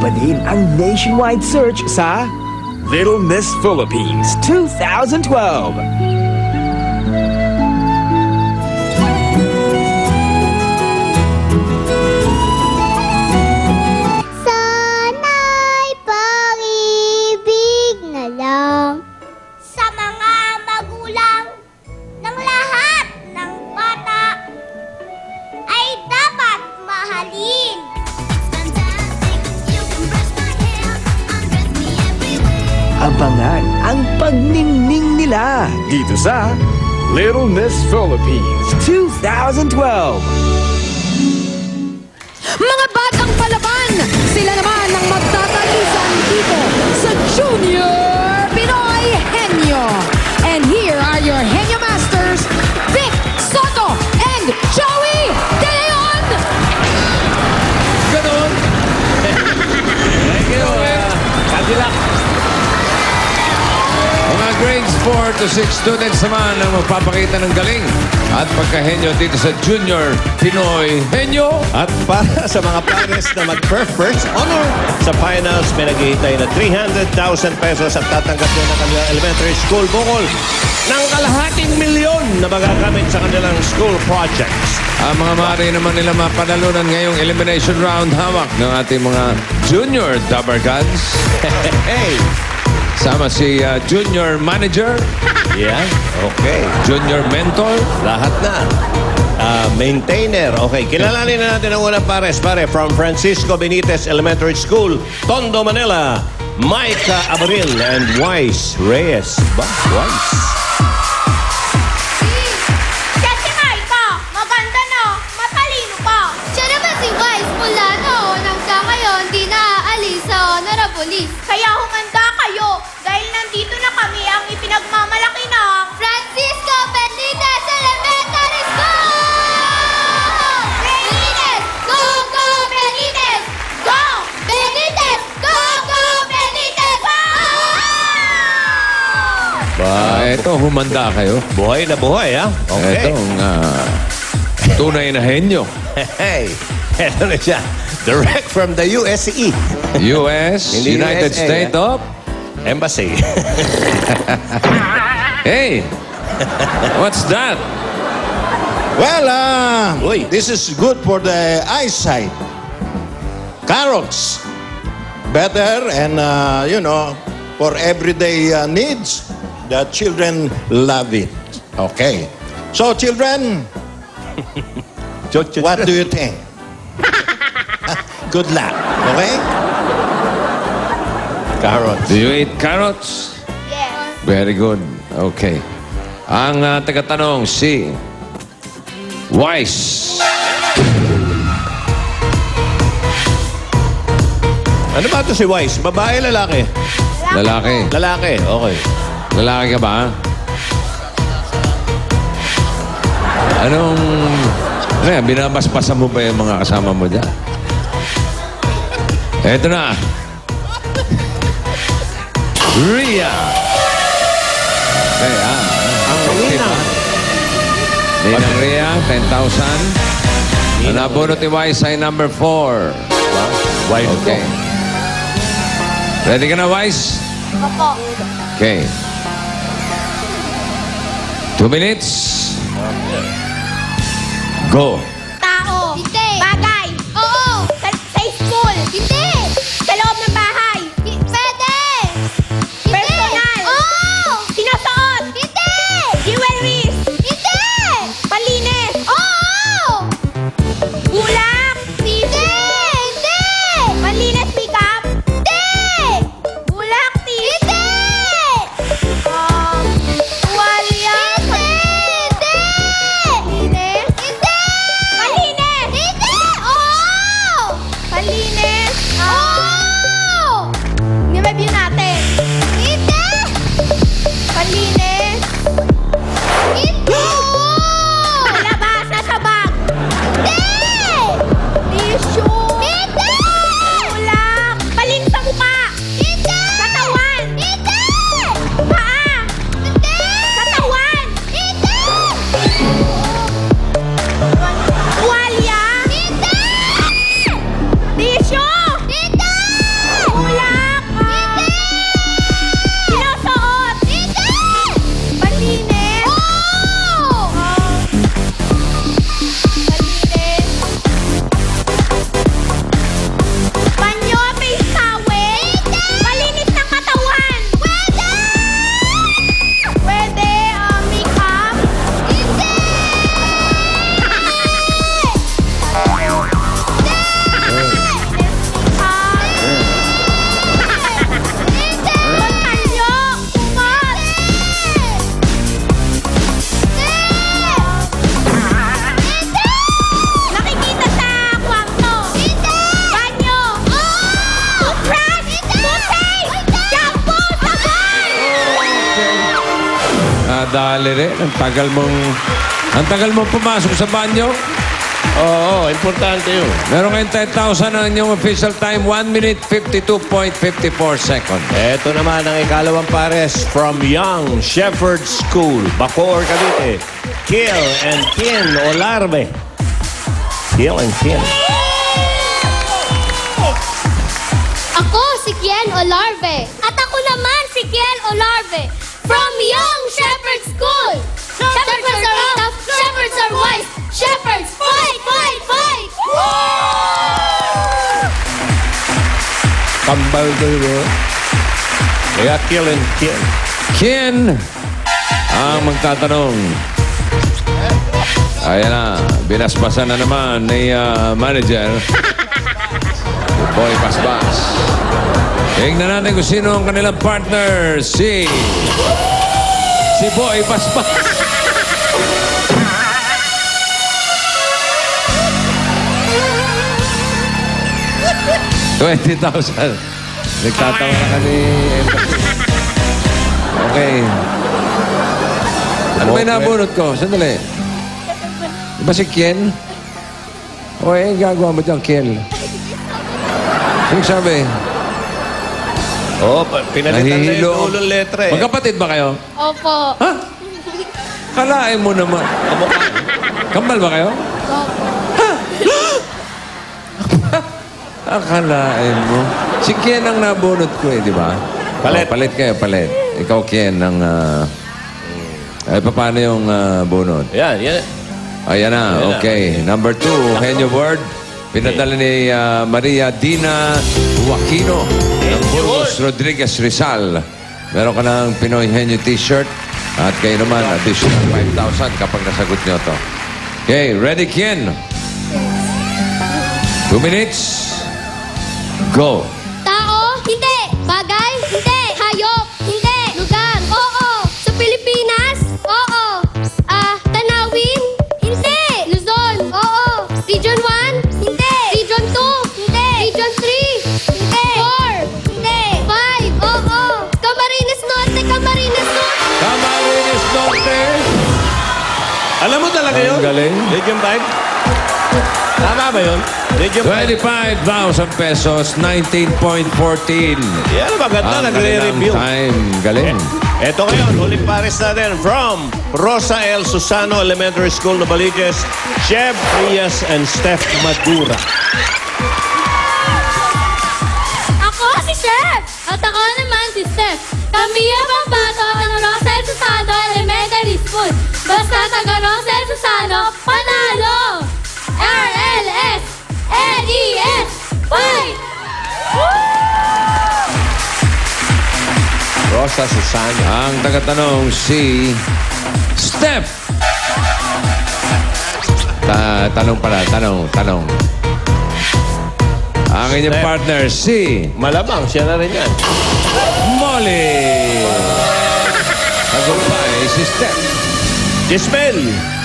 pa din ang nationwide search sa Little Miss Philippines 2012. Sana'y pag-ibig na lang sa mga magulang ng lahat ng bata ay dapat mahalin. Abangan ang pagningning nila dito sa Little Miss Philippines 2012. Mga batang palaban, sila naman ang magtatalisan dito sa Junior Pinoy Henyo. And here are your Henyo Masters, Vic Soto and Joey De Leon! Ganon. Thank you. Cadillac. Mga grades 4 to 6 students naman ang magpapakita ng galing at pagkahenyo dito sa Junior Pinoy Henyo. At para sa mga pares na mag-first honor sa finals, may naghihintay na 300,000 pesos at tatanggap din ng kanilang elementary school bukol ng kalahating milyon na magagamit sa kanilang school projects. Ang mga mari naman nila mapanalunan ngayong elimination round hawak ng ating mga junior Dabargads. Hey! Sama si junior manager, Yeah, okay. junior mentor. Lahat na. Maintainer. Okay, kilalanin na natin ang unang pares. Pare, from Francisco Benitez Elementary School, Tondo, Manila, Micah Abril and Wise Reyes. Ba? Wise? Siya si Maika, maganda no, matalino pa. Siya naman si Wise mula noon hanggang ngayon di naaalis sa honorable list. Kaya humanda kayo dahil nandito na kami ang ipinagmamalaki ng Francisco Benitez Elementary School! Benitez! Go, go, Benitez! Go! Benitez! Go, go, Benitez! Go! Eto, humanda kayo. Buhay na buhay, ha? Okay. Eto, tunay na henyo. Hey, eto na siya. Direct from the USE. US, Hindi United USA, States of... Embassy. Hey! What's that? Well, Uy. this is good for the eyesight. Carrots. Better and, for everyday needs, the children love it. Okay. So, children, what do you think? Good luck. Okay? Carrots. Do you eat carrots? Yes. Very good. Okay. Ang tagatanong, si Wise. Ano ba ito si Wise? Babae, lalaki? Lalaki. Lalaki, okay. Lalaki ka ba? Anong... Ano yan, binabaspasan mo ba yung mga kasama mo dyan? Eto na. Ria. Okay, Ang ninang. Ninang Ria, 10,000. Ang nabunot ni Wise ay number 4. Wise Okay. Ready ka na, Wise? Opo. Okay. 2 minutes. Go. Tao. Hindi. Bagay. Oo. Sa school. Hindi. Sa loob ng bahay. Pwede. Personal. Oo. Sinusuot. Hindi. Jewelries. Hindi. Palinis. Oo. Bulak. Hindi. Hindi. Palinis makeup. Hindi. Bulak tips. Hindi. Tuwalya. Hindi. Hindi. Linis. Hindi. Madali rin. Ang tagal mong pumasok sa banyo. Oo, importante yun. Meron kayong 10,000 ang inyong official time. 1 minute, 52.54 seconds. Ito naman ang ikalawang pares from Young Shepherd School, Bacoor, Cavite. Kiel and Kin Olarbe. Kiel and Kin. Ako si Kiel Olarbe. At ako naman si Kiel Olarbe. From Young Shepherd School. Shepherds are tough, shepherds are wise. Shepherds, fight, fight, fight! Kambal kayo. Kaya Kiel and Kin. Ken ang magtatanong. Ayan na, binasbasan na naman ni manager. Boy Basbas. Tingnan natin kung sino ang kanilang partner. Si Boy Basbas. $20,000. Nagtatawa na ka ni Empathy. Okay. Ano ba yung nabunot ko? Sandali. Di ba si Ken? O gagawa mo dyan, Ken. Ano sabi? Oh, pinalitan na Nahihilo. yung ulong letra eh. Magkapatid ba kayo? Opo. Ha? Kalain mo naman. Kambal ba kayo? Opo. Akalain mo. Si Ken ang nabunot ko eh, di ba? Palit. Oh, palit kayo, palit. Ikaw, Ken, ang... ay, paano yung bunot? Yan, yan. Ayan na, Ayan na. okay. Number 2, Henyo Word. Pinadala ni Maria Dina Joaquino ng Burgos Rodriguez Rizal. Meron ka ng Pinoy Henyo t-shirt. At kayo naman, additional 5,000 kapag nasagot nyo to. Okay, ready, Ken? 2 minutes. Go. Tao? Hindi. Bagay? Hindi. Hayop? Hindi. Lugar? Oo. Sa Pilipinas? Oo. Tanawin? Hindi. Luzon? Oo. Region 1? Hindi. Region 2? Hindi. Region 3? Hindi. 4? Hindi. 5? Oo. Camarines Norte? Camarines Norte? Camarines Norte. Alam mo talaga yun? Ang galing. Region 5? Tama ba yun? Region 5? 25,000 pesos, 19.14. Yan, maganda. Ang Nagre-review. kanilang time. Galing. Ito ngayon, huling pares natin from Rosa L. Susano Elementary School, Novaliches, Chef Frias and Steph Madura. Ako si Chef! At ako naman si Steph. Kami ang pambato ng Rosel Susano Elementary School. Basta taga Rosel Susano, panalo! RLS! NES! Fight! Rosa Susano. Ang tagatanong si Steph. Tanong pala, tanong. Ang inyong Steph. partner si Malamang, siya na rin yan. Molly. Tagumpay si Steph. Gisbel.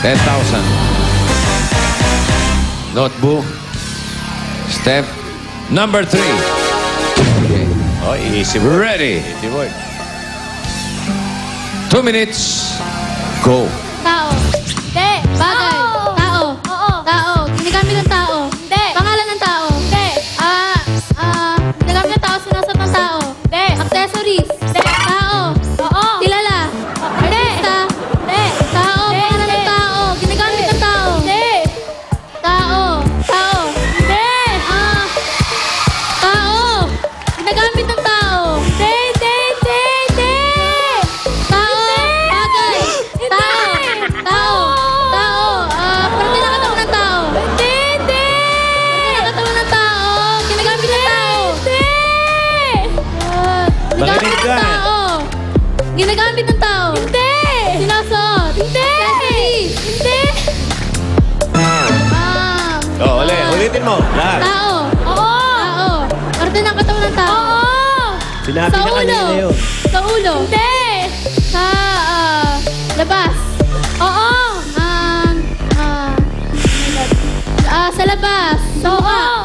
10,000. Notebook. Step number 3. Okay. Oh, easy word. Ready. Easy word. 2 minutes. Go. Tao. Hindi. Bagay. Tao. Oo. Tao. Ginagamit ng tao. Hindi. Pangalan ng tao. Hindi. Ginagamit ng tao. Sinasot ng tao. Hindi. Accessories. Hindi. Tao. Oo. Kilala. Hindi. Hindi. Tao. Pangalan ng tao. Ginagamit ng tao. Hindi. Tao. Tao. Hindi. Tao. Ginagamit ng tao. Hindi. Hindi. Hindi. Hindi. Tao. Bagay. Tao. Tao. Tao. Parte ng katawan ng tao. Hindi. Hindi. Parte ng katawan ng tao. Ginagamit ng tao. Hindi. Ginagamit ng tao. Ginagamit ng tao. Hindi. Sinasot. Hindi. Hindi. Oh, ulitin mo. Lahat. Tao. Oo. Tao. Parte ng katawan ng tao. Oo. Sinabi Sa na ulo. kanina yun. Sa ulo. Hindi. Sa labas. Oo. Sa labas. Sa oo.